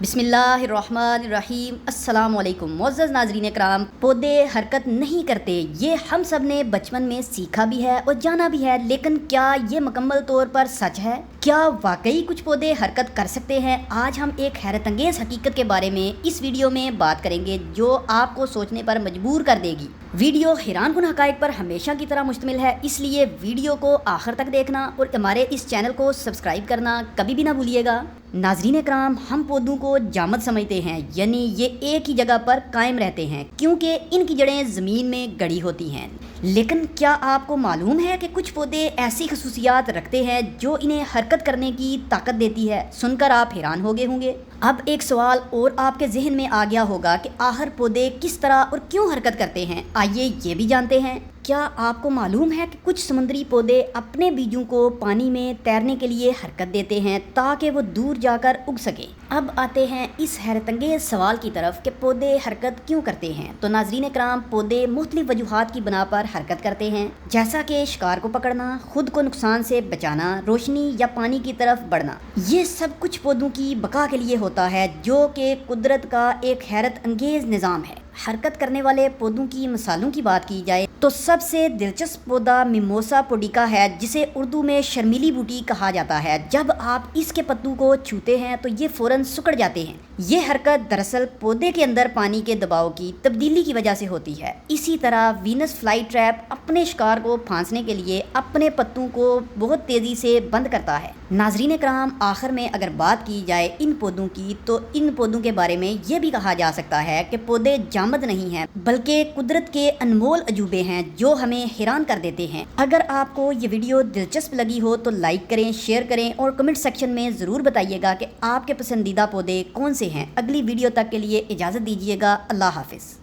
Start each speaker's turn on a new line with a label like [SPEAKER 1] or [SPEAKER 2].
[SPEAKER 1] बिस्मिल्लाहिर्रहमानिर्रहीम। अस्सलाम वालेकुम मुअज़्ज़ज़ नाज़रीन इकराम। पौधे हरकत नहीं करते, ये हम सब ने बचपन में सीखा भी है और जाना भी है, लेकिन क्या ये मुकम्मल तौर पर सच है? क्या वाकई कुछ पौधे हरकत कर सकते हैं? आज हम एक हैरत अंगेज़ हकीकत के बारे में इस वीडियो में बात करेंगे जो आपको सोचने पर मजबूर कर देगी। वीडियो हैरान कुन हक़ाइक़ पर हमेशा की तरह मुश्तमिल है, इसलिए वीडियो को आखिर तक देखना और हमारे इस चैनल को सब्सक्राइब करना कभी भी ना भूलिएगा। नाज़रीन इकराम, हम पौधों को जामद समझते हैं, यानी ये एक ही जगह पर कायम रहते हैं क्योंकि इनकी जड़ें ज़मीन में गड़ी होती हैं। लेकिन क्या आपको मालूम है कि कुछ पौधे ऐसी खसूसियात रखते हैं जो इन्हें हरकत करने की ताकत देती है? सुनकर आप हैरान हो गए होंगे। अब एक सवाल और आपके जहन में आ गया होगा कि आखिर पौधे किस तरह और क्यों हरकत करते हैं। आइए ये भी जानते हैं। क्या आपको मालूम है कि कुछ समुद्री पौधे अपने बीजों को पानी में तैरने के लिए हरकत देते हैं ताकि वो दूर जाकर उग सके? अब आते हैं इस हैरतअंगेज़ सवाल की तरफ कि पौधे हरकत क्यों करते हैं। तो नाज़रीन इकराम, पौधे मुख्तलिफ वजूहात की बिना पर हरकत करते हैं, जैसा कि शिकार को पकड़ना, खुद को नुकसान से बचाना, रोशनी या पानी की तरफ बढ़ना। ये सब कुछ पौधों की बका के लिए होता है, जो कि कुदरत का एक हैरत अंगेज़ निज़ाम है। हरकत करने वाले पौधों की मिसालों की बात की जाए तो सबसे दिलचस्प पौधा मिमोसा पुडिका है, जिसे उर्दू में शर्मीली बूटी कहा जाता है। जब आप इसके पत्तों को छूते हैं तो ये फ़ौरन सिकुड़ जाते हैं। ये हरकत दरअसल पौधे के अंदर पानी के दबाव की तब्दीली की वजह से होती है। इसी तरह वीनस फ्लाई ट्रैप अपने शिकार को फांसने के लिए अपने पत्तों को बहुत तेज़ी से बंद करता है। नाज़रीन इकराम, आखिर में अगर बात की जाए इन पौधों की, तो इन पौधों के बारे में ये भी कहा जा सकता है कि पौधे जामद नहीं हैं, बल्कि कुदरत के अनमोल अजूबे हैं जो हमें हैरान कर देते हैं। अगर आपको ये वीडियो दिलचस्प लगी हो तो लाइक करें, शेयर करें और कमेंट सेक्शन में ज़रूर बताइएगा कि आपके पसंदीदा पौधे कौन से हैं। अगली वीडियो तक के लिए इजाज़त दीजिएगा। अल्लाह हाफ़िज़।